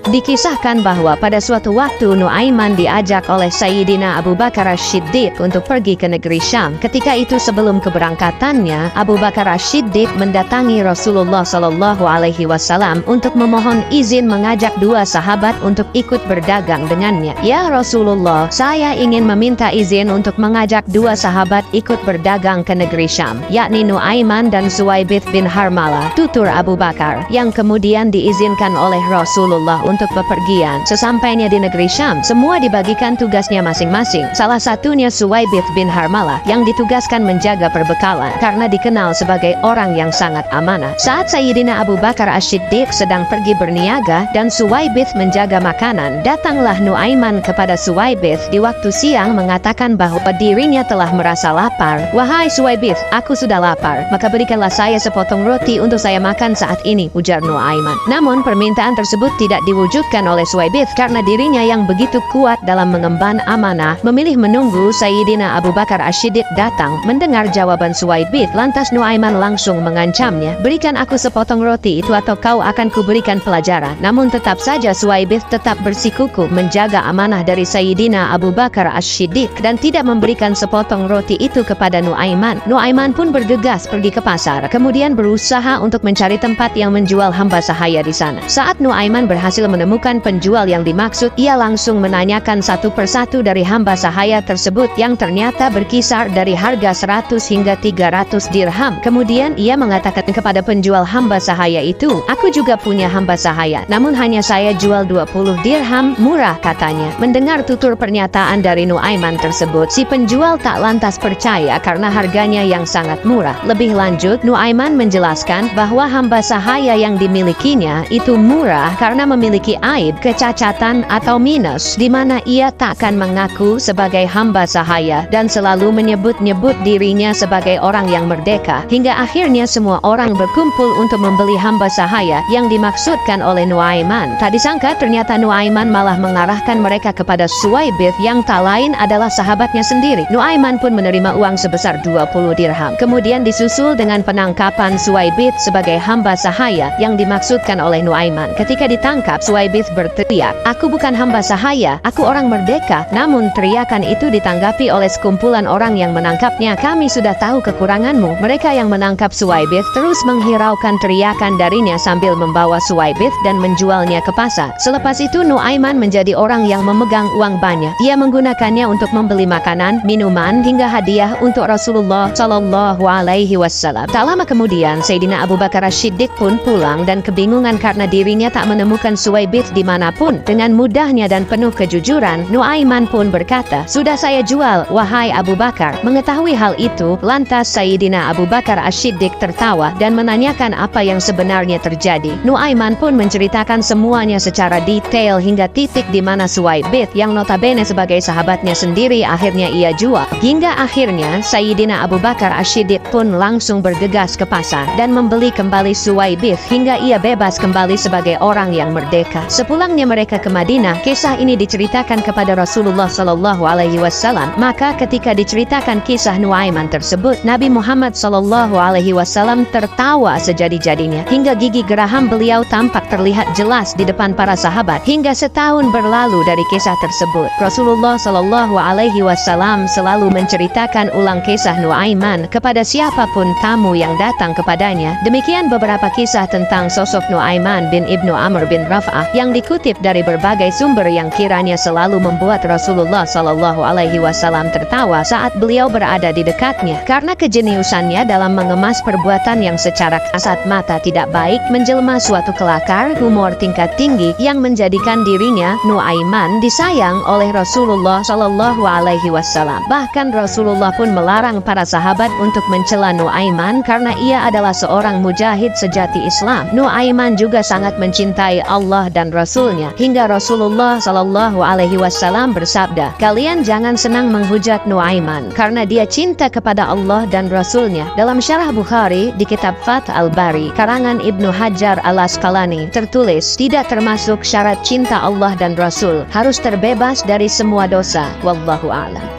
Dikisahkan bahwa pada suatu waktu Nuaiman diajak oleh Sayyidina Abu Bakar As-Siddiq untuk pergi ke negeri Syam. Ketika itu sebelum keberangkatannya, Abu Bakar As-Siddiq mendatangi Rasulullah SAW untuk memohon izin mengajak dua sahabat untuk ikut berdagang dengannya. Ya Rasulullah, saya ingin meminta izin untuk mengajak dua sahabat ikut berdagang ke negeri Syam, yakni Nuaiman dan Suwaibith bin Harmalah, tutur Abu Bakar, yang kemudian diizinkan oleh Rasulullah untuk bepergian. Sesampainya di negeri Syam, semua dibagikan tugasnya masing-masing. Salah satunya Suwaibith bin Harmalah yang ditugaskan menjaga perbekalan karena dikenal sebagai orang yang sangat amanah. Saat Sayyidina Abu Bakar As-Siddiq sedang pergi berniaga dan Suwaibith menjaga makanan, datanglah Nuaiman kepada Suwaibith di waktu siang mengatakan bahwa dirinya telah merasa lapar. Wahai Suwaibith, aku sudah lapar, maka berikanlah saya sepotong roti untuk saya makan saat ini, ujar Nuaiman. Namun permintaan tersebut tidak diwujudkan oleh Suwaibith karena dirinya yang begitu kuat dalam mengemban amanah memilih menunggu Sayyidina Abu Bakar As-Siddiq datang. Mendengar jawaban Suwaibith, lantas Nuaiman langsung mengancamnya, berikan aku sepotong roti itu atau kau akan kuberikan pelajaran. Namun tetap saja Suwaibith tetap bersikukuh menjaga amanah dari Sayyidina Abu Bakar As-Siddiq dan tidak memberikan sepotong roti itu kepada Nuaiman. Nuaiman pun bergegas pergi ke pasar, kemudian berusaha untuk mencari tempat yang menjual hamba sahaya di sana. Saat Nuaiman berhasil menemukan penjual yang dimaksud, ia langsung menanyakan satu persatu dari hamba sahaya tersebut yang ternyata berkisar dari harga 100 hingga 300 dirham. Kemudian ia mengatakan kepada penjual hamba sahaya itu, aku juga punya hamba sahaya, namun hanya saya jual 20 dirham, murah katanya. Mendengar tutur pernyataan dari Nuaiman tersebut, si penjual tak lantas percaya karena harganya yang sangat murah. Lebih lanjut, Nuaiman menjelaskan bahwa hamba sahaya yang dimilikinya itu murah karena memiliki aib, kecacatan atau minus, di mana ia takkan mengaku sebagai hamba sahaya dan selalu menyebut-nyebut dirinya sebagai orang yang merdeka. Hingga akhirnya semua orang berkumpul untuk membeli hamba sahaya yang dimaksudkan oleh Nuaiman. Tak disangka ternyata Nuaiman malah mengarahkan mereka kepada Suwaibith yang tak lain adalah sahabatnya sendiri. Nuaiman pun menerima uang sebesar 20 dirham. Kemudian disusul dengan penangkapan Suwaibith sebagai hamba sahaya yang dimaksudkan oleh Nuaiman. Ketika ditangkap, Suwaibith berteriak, aku bukan hamba sahaya, aku orang merdeka. Namun teriakan itu ditanggapi oleh sekumpulan orang yang menangkapnya, kami sudah tahu kekuranganmu. Mereka yang menangkap Suwaibith terus menghiraukan teriakan darinya sambil membawa Suwaibith dan menjualnya ke pasar. Selepas itu Nuaiman menjadi orang yang memegang uang banyak. Ia menggunakannya untuk membeli makanan, minuman, hingga hadiah untuk Rasulullah SAW. Tak lama kemudian Sayyidina Abu Bakar As-Siddiq pun pulang dan kebingungan karena dirinya tak menemukan Suwaibith dimanapun. Dengan mudahnya dan penuh kejujuran, Nuaiman pun berkata, sudah saya jual, wahai Abu Bakar. Mengetahui hal itu, lantas Sayyidina Abu Bakar As-Siddiq tertawa dan menanyakan apa yang sebenarnya terjadi. Nuaiman pun menceritakan semuanya secara detail hingga titik di mana Suwaibith yang notabene sebagai sahabatnya sendiri akhirnya ia jual. Hingga akhirnya Sayyidina Abu Bakar As-Siddiq pun langsung bergegas ke pasar dan membeli kembali Suwaibith hingga ia bebas kembali sebagai orang yang merdeka. Sepulangnya mereka ke Madinah, kisah ini diceritakan kepada Rasulullah SAW. Maka ketika diceritakan kisah Nuaiman tersebut, Nabi Muhammad SAW tertawa sejadi-jadinya hingga gigi geraham beliau tampak terlihat jelas di depan para sahabat. Hingga setahun berlalu dari kisah tersebut, Rasulullah SAW selalu menceritakan ulang kisah Nuaiman kepada siapapun tamu yang datang kepadanya. Demikian beberapa kisah tentang sosok Nuaiman bin Ibnu Amr bin Raf'ah yang dikutip dari berbagai sumber yang kiranya selalu membuat Rasulullah SAW tertawa saat beliau berada di dekatnya. Karena kejeniusannya dalam mengemas perbuatan yang secara kasat mata tidak baik menjelma suatu kelakar, humor tingkat tinggi yang menjadikan dirinya, Nuaiman, disayang oleh Rasulullah SAW. Bahkan Rasulullah pun melarang para sahabat untuk mencela Nuaiman karena ia adalah seorang mujahid sejati Islam. Nuaiman juga sangat mencintai Allah dan Rasulnya hingga Rasulullah SAW bersabda, kalian jangan senang menghujat Nuaiman karena dia cinta kepada Allah dan Rasulnya. Dalam syarah Bukhari di kitab Fath al-Bari karangan Ibnu Hajar al-Asqalani tertulis, tidak termasuk syarat cinta Allah dan Rasul harus terbebas dari semua dosa. Wallahu a'lam.